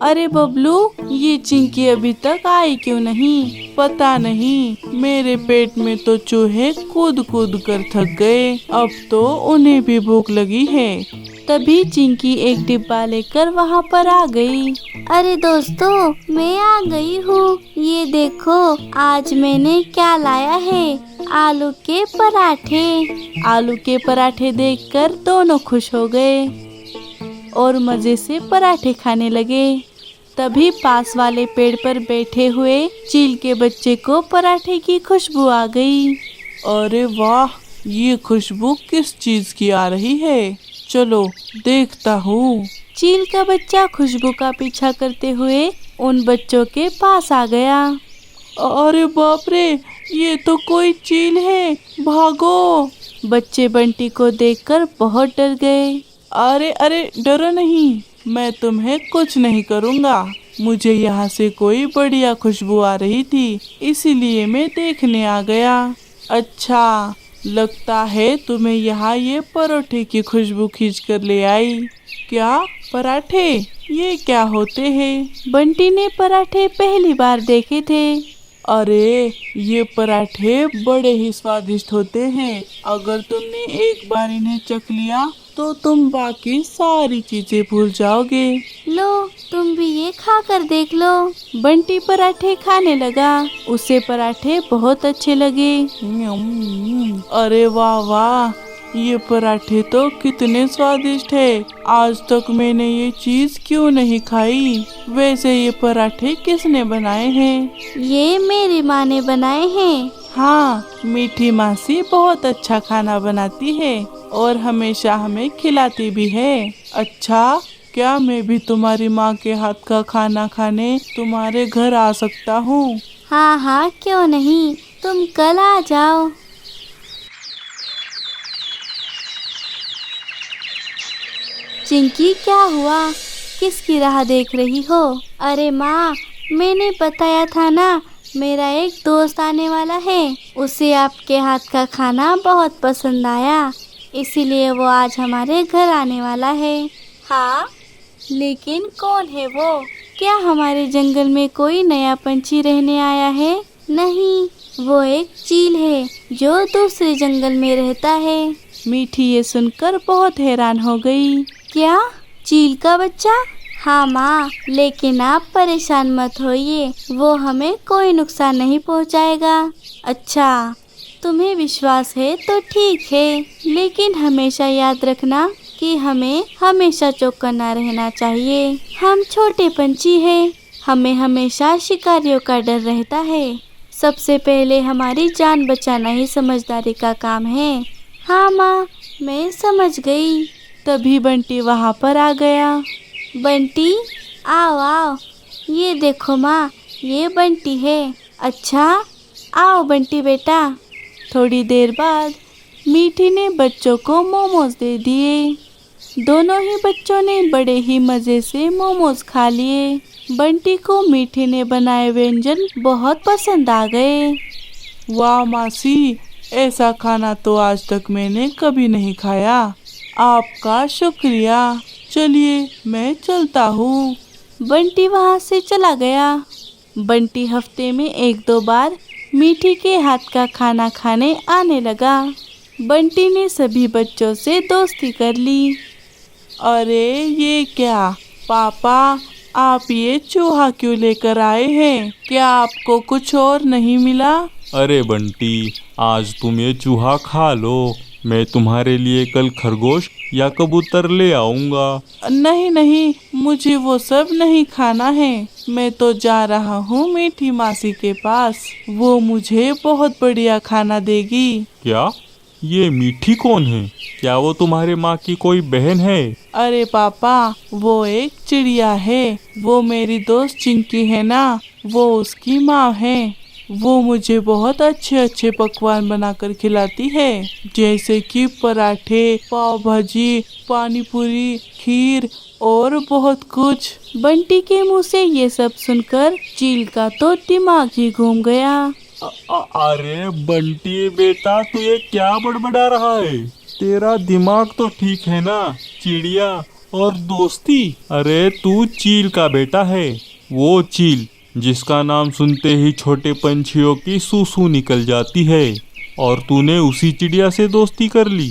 अरे बबलू, ये चिंकी अभी तक आई क्यों नहीं? पता नहीं, मेरे पेट में तो चूहे कूद कूद कर थक गए। अब तो उन्हें भी भूख लगी है। तभी चिंकी एक डिब्बा लेकर वहाँ पर आ गई। अरे दोस्तों, मैं आ गई हूँ। ये देखो, आज मैंने क्या लाया है, आलू के पराठे। आलू के पराठे देखकर दोनों खुश हो गए और मजे से पराठे खाने लगे। तभी पास वाले पेड़ पर बैठे हुए चील के बच्चे को पराठे की खुशबू आ गई। अरे वाह, ये खुशबू किस चीज की आ रही है? चलो देखता हूँ। चील का बच्चा खुशबू का पीछा करते हुए उन बच्चों के पास आ गया। अरे बाप रे, ये तो कोई चील है, भागो! बच्चे बंटी को देखकर बहुत डर गए। अरे अरे, डरो नहीं, मैं तुम्हें कुछ नहीं करूँगा। मुझे यहाँ से कोई बढ़िया खुशबू आ रही थी, इसीलिए मैं देखने आ गया। अच्छा, लगता है तुम्हें यहाँ ये परोठे की खुशबू खींच कर ले आई। क्या पराठे? ये क्या होते हैं? बंटी ने पराठे पहली बार देखे थे। अरे, ये पराठे बड़े ही स्वादिष्ट होते हैं। अगर तुमने एक बार इन्हें चख लिया तो तुम बाकी सारी चीजें भूल जाओगे। लो, तुम भी ये खा कर देख लो। बंटी पराठे खाने लगा। उसे पराठे बहुत अच्छे लगे। अरे वाह वाह, ये पराठे तो कितने स्वादिष्ट है। आज तक मैंने ये चीज क्यों नहीं खाई? वैसे ये पराठे किसने बनाए हैं? ये मेरी माँ ने बनाए हैं। हाँ, मीठी मासी बहुत अच्छा खाना बनाती है और हमेशा हमें खिलाती भी है। अच्छा, क्या मैं भी तुम्हारी माँ के हाथ का खाना खाने तुम्हारे घर आ सकता हूँ? हाँ हाँ, क्यों नहीं, तुम कल आ जाओ। चिंकी, क्या हुआ? किसकी राह देख रही हो? अरे माँ, मैंने बताया था ना, मेरा एक दोस्त आने वाला है। उसे आपके हाथ का खाना बहुत पसंद आया, इसीलिए वो आज हमारे घर आने वाला है। हाँ, लेकिन कौन है वो? क्या हमारे जंगल में कोई नया पंछी रहने आया है? नहीं, वो एक चील है जो दूसरे जंगल में रहता है। मीठी ये सुनकर बहुत हैरान हो गई। क्या, चील का बच्चा? हाँ माँ, लेकिन आप परेशान मत होइए, वो हमें कोई नुकसान नहीं पहुँचाएगा। अच्छा, तुम्हें विश्वास है तो ठीक है, लेकिन हमेशा याद रखना कि हमें हमेशा चौकन्ना रहना चाहिए। हम छोटे पंछी हैं, हमें हमेशा शिकारियों का डर रहता है। सबसे पहले हमारी जान बचाना ही समझदारी का काम है। हाँ माँ, मैं समझ गई। तभी बंटी वहाँ पर आ गया। बंटी, आओ आओ, ये देखो माँ, ये बंटी है। अच्छा, आओ बंटी बेटा। थोड़ी देर बाद मीठी ने बच्चों को मोमोज दे दिए। दोनों ही बच्चों ने बड़े ही मज़े से मोमोज खा लिए। बंटी को मीठी ने बनाए व्यंजन बहुत पसंद आ गए। वाह मासी, ऐसा खाना तो आज तक मैंने कभी नहीं खाया। आपका शुक्रिया। चलिए, मैं चलता हूँ। बंटी वहाँ से चला गया। बंटी हफ्ते में 1-2 बार मीठी के हाथ का खाना खाने आने लगा। बंटी ने सभी बच्चों से दोस्ती कर ली। अरे ये क्या पापा, आप ये चूहा क्यों लेकर आए हैं? क्या आपको कुछ और नहीं मिला? अरे बंटी, आज तुम ये चूहा खा लो, मैं तुम्हारे लिए कल खरगोश या कबूतर ले आऊँगा। नहीं नहीं, मुझे वो सब नहीं खाना है। मैं तो जा रहा हूँ मीठी मासी के पास, वो मुझे बहुत बढ़िया खाना देगी। क्या? ये मीठी कौन है? क्या वो तुम्हारे माँ की कोई बहन है? अरे पापा, वो एक चिड़िया है। वो मेरी दोस्त चिंकी है ना, वो उसकी माँ है। वो मुझे बहुत अच्छे अच्छे पकवान बनाकर खिलाती है, जैसे कि पराठे, पाव भाजी, पानी पूरी, खीर और बहुत कुछ। बंटी के मुंह से ये सब सुनकर चील का तो दिमाग ही घूम गया। अरे बंटी बेटा, तू ये क्या बड़बड़ा रहा है? तेरा दिमाग तो ठीक है ना चिड़िया? और दोस्ती? अरे तू चील का बेटा है, वो चील जिसका नाम सुनते ही छोटे पंछियों की सूसू निकल जाती है, और तूने उसी चिड़िया से दोस्ती कर ली।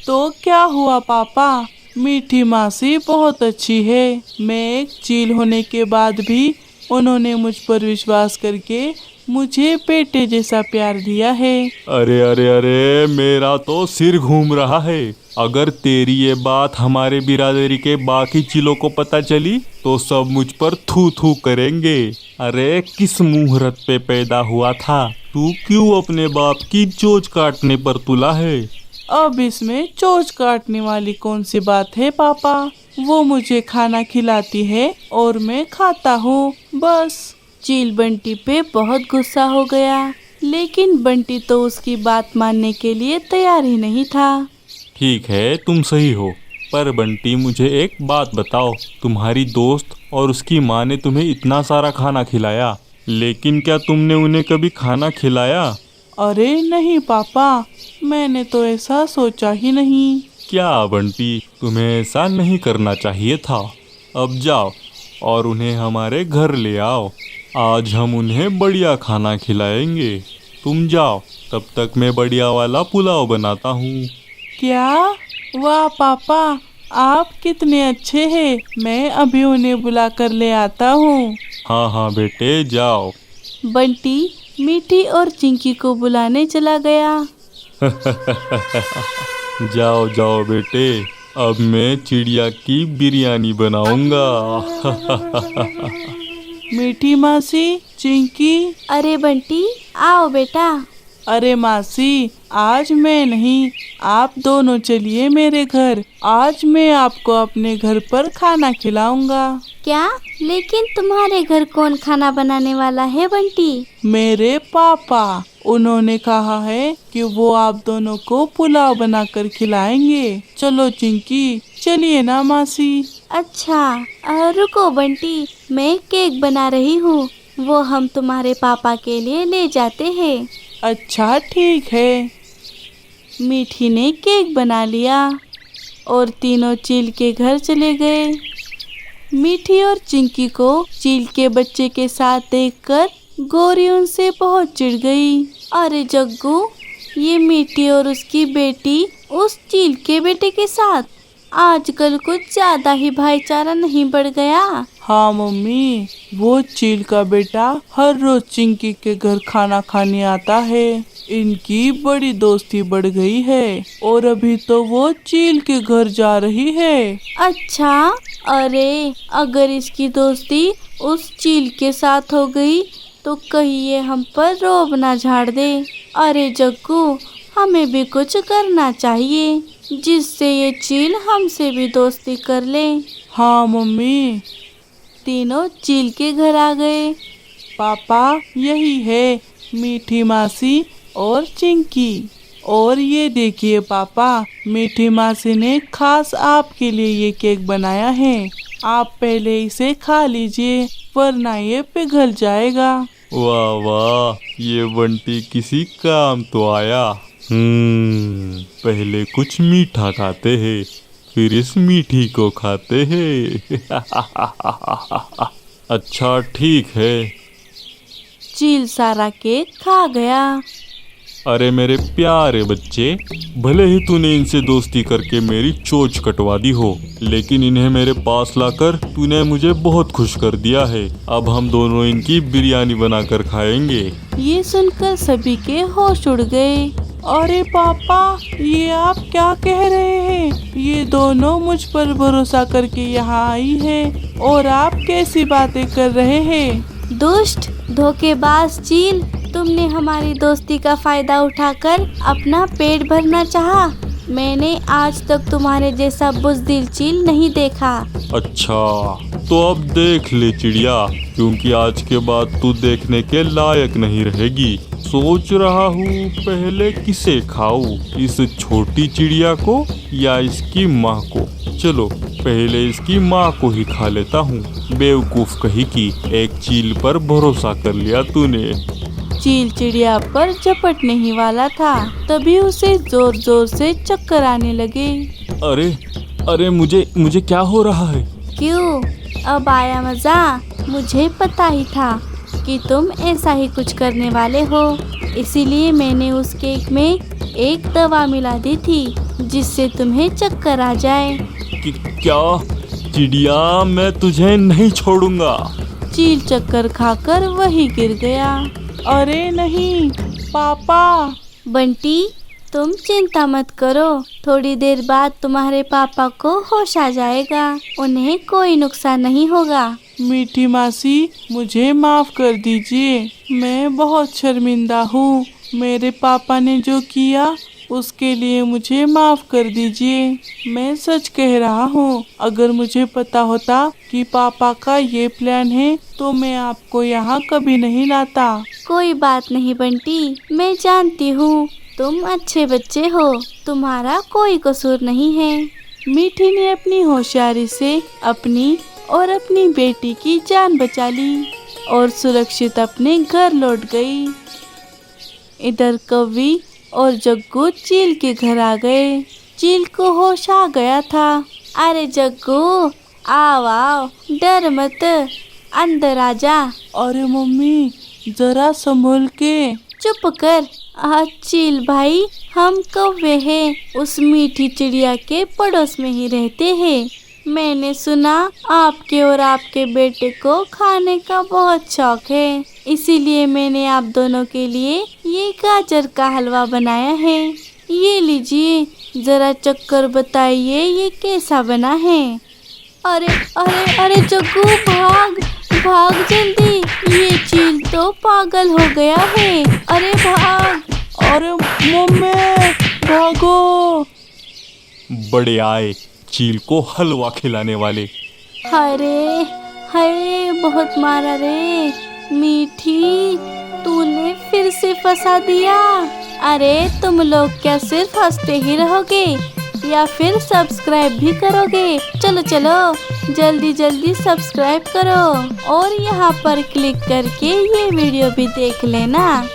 तो क्या हुआ पापा, मीठी मासी बहुत अच्छी है। मैं एक चील होने के बाद भी उन्होंने मुझ पर विश्वास करके मुझे बेटे जैसा प्यार दिया है। अरे अरे अरे, मेरा तो सिर घूम रहा है। अगर तेरी ये बात हमारे बिरादरी के बाकी चीलों को पता चली तो सब मुझ पर थू थू करेंगे। अरे किस मुहूर्त पे पैदा हुआ था तू? क्यों अपने बाप की चोंच काटने पर तुला है? अब इसमें चोंच काटने वाली कौन सी बात है पापा? वो मुझे खाना खिलाती है और मैं खाता हूँ, बस। चील बंटी पे बहुत गुस्सा हो गया, लेकिन बंटी तो उसकी बात मानने के लिए तैयार ही नहीं था। ठीक है, तुम सही हो, पर बंटी मुझे एक बात बताओ, तुम्हारी दोस्त और उसकी माँ ने तुम्हें इतना सारा खाना खिलाया, लेकिन क्या तुमने उन्हें कभी खाना खिलाया? अरे नहीं पापा, मैंने तो ऐसा सोचा ही नहीं। क्या बंटी, तुम्हें ऐसा नहीं करना चाहिए था। अब जाओ और उन्हें हमारे घर ले आओ, आज हम उन्हें बढ़िया खाना खिलाएंगे। तुम जाओ, तब तक मैं बढ़िया वाला पुलाव बनाता हूँ। क्या? वाह पापा, आप कितने अच्छे हैं। मैं अभी उन्हें बुला कर ले आता हूँ। हाँ हाँ बेटे, जाओ। बंटी मीठी और चिंकी को बुलाने चला गया। जाओ जाओ बेटे, अब मैं चिड़िया की बिरयानी बनाऊंगा। मीठी मासी, चिंकी। अरे बंटी, आओ बेटा। अरे मासी, आज मैं नहीं, आप दोनों चलिए मेरे घर। आज मैं आपको अपने घर पर खाना खिलाऊंगा। क्या? लेकिन तुम्हारे घर कौन खाना बनाने वाला है बंटी? मेरे पापा। उन्होंने कहा है कि वो आप दोनों को पुलाव बनाकर खिलाएंगे। चलो चिंकी, चलिए ना मासी। अच्छा, रुको बंटी, मैं केक बना रही हूँ, वो हम तुम्हारे पापा के लिए ले जाते हैं। अच्छा ठीक है। मीठी ने केक बना लिया और तीनों चील के घर चले गए। मीठी और चिंकी को चील के बच्चे के साथ देखकर गौरी उनसे बहुत चिढ़ गई। अरे जग्गू, ये मीठी और उसकी बेटी उस चील के बेटे के साथ आजकल कुछ ज्यादा ही भाईचारा नहीं बढ़ गया? हाँ मम्मी, वो चील का बेटा हर रोज चिंकी के घर खाना खाने आता है। इनकी बड़ी दोस्ती बढ़ गई है और अभी तो वो चील के घर जा रही है। अच्छा, अरे अगर इसकी दोस्ती उस चील के साथ हो गई तो कहीं ये हम पर रोब ना झाड़ दे। अरे जग्गू, हमें भी कुछ करना चाहिए जिससे ये चील हमसे भी दोस्ती कर ले। हाँ मम्मी। तीनों चील के घर आ गए। पापा, यही है मीठी मासी और चिंकी। और ये देखिए पापा, मीठी मासी ने खास आपके लिए ये केक बनाया है। आप पहले इसे खा लीजिए, वरना ये पिघल जाएगा। वाह वाह, ये बंटी किसी काम तो आया। पहले कुछ मीठा खाते हैं, फिर इस मीठी को खाते हैं। अच्छा ठीक है। चील सारा केक खा गया। अरे मेरे प्यारे बच्चे, भले ही तूने इनसे दोस्ती करके मेरी चोंच कटवा दी हो, लेकिन इन्हें मेरे पास लाकर तूने मुझे बहुत खुश कर दिया है। अब हम दोनों इनकी बिरयानी बनाकर खाएंगे। ये सुनकर सभी के होश उड़ गए। अरे पापा, ये आप क्या कह रहे हैं? ये दोनों मुझ पर भरोसा करके यहाँ आई है और आप कैसी बातें कर रहे हैं? दुष्ट, धोखेबाज चील, तुमने हमारी दोस्ती का फायदा उठाकर अपना पेट भरना चाहा। मैंने आज तक तुम्हारे जैसा बुज़दिल चील नहीं देखा। अच्छा, तो अब देख ले चिड़िया, क्योंकि आज के बाद तू देखने के लायक नहीं रहेगी। सोच रहा हूँ पहले किसे खाऊं, इस छोटी चिड़िया को या इसकी माँ को। चलो पहले इसकी माँ को ही खा लेता हूँ। बेवकूफ कही की, एक चील पर भरोसा कर लिया तूने। चील चिड़िया पर झपटने ही वाला था, तभी उसे जोर जोर से चक्कर आने लगे। अरे अरे मुझे क्या हो रहा है? क्यों, अब आया मजा? मुझे पता ही था कि तुम ऐसा ही कुछ करने वाले हो, इसीलिए मैंने उस केक में एक दवा मिला दी थी जिससे तुम्हें चक्कर आ जाए। क्या? चिड़िया, मैं तुझे नहीं छोड़ूंगा। चील चक्कर खाकर वहीं गिर गया। अरे नहीं पापा। बंटी, तुम चिंता मत करो, थोड़ी देर बाद तुम्हारे पापा को होश आ जाएगा, उन्हें कोई नुकसान नहीं होगा। मीठी मासी, मुझे माफ कर दीजिए, मैं बहुत शर्मिंदा हूँ। मेरे पापा ने जो किया उसके लिए मुझे माफ कर दीजिए। मैं सच कह रहा हूँ, अगर मुझे पता होता कि पापा का ये प्लान है तो मैं आपको यहाँ कभी नहीं लाता। कोई बात नहीं बंटी, मैं जानती हूँ तुम अच्छे बच्चे हो, तुम्हारा कोई कसूर नहीं है। मीठी ने अपनी होशियारी से अपनी और अपनी बेटी की जान बचा ली और सुरक्षित अपने घर लौट गई। इधर कौवी और जग्गू चील के घर आ गए। चील को होश आ गया था। अरे जग्गू, आओ आओ, डर मत, अंदर आ जा। अरे मम्मी, जरा संभल के। चुप कर। चील भाई, हम कौवे हैं, उस मीठी चिड़िया के पड़ोस में ही रहते हैं। मैंने सुना आपके और आपके बेटे को खाने का बहुत शौक है, इसीलिए मैंने आप दोनों के लिए ये गाजर का हलवा बनाया है। ये लीजिए, जरा चक्कर बताइए ये कैसा बना है। अरे अरे अरे जग्गू, भाग भाग जल्दी, ये चील तो पागल हो गया है। अरे भाग। अरे मम्मी, भागो। बड़े आए चील को हलवा खिलाने वाले। अरे हाय, बहुत मारा रे। मीठी, तूने फिर से फंसा दिया। अरे तुम लोग क्या सिर्फ हंसते ही रहोगे या फिर सब्सक्राइब भी करोगे? चलो चलो, जल्दी जल्दी सब्सक्राइब करो और यहाँ पर क्लिक करके ये वीडियो भी देख लेना।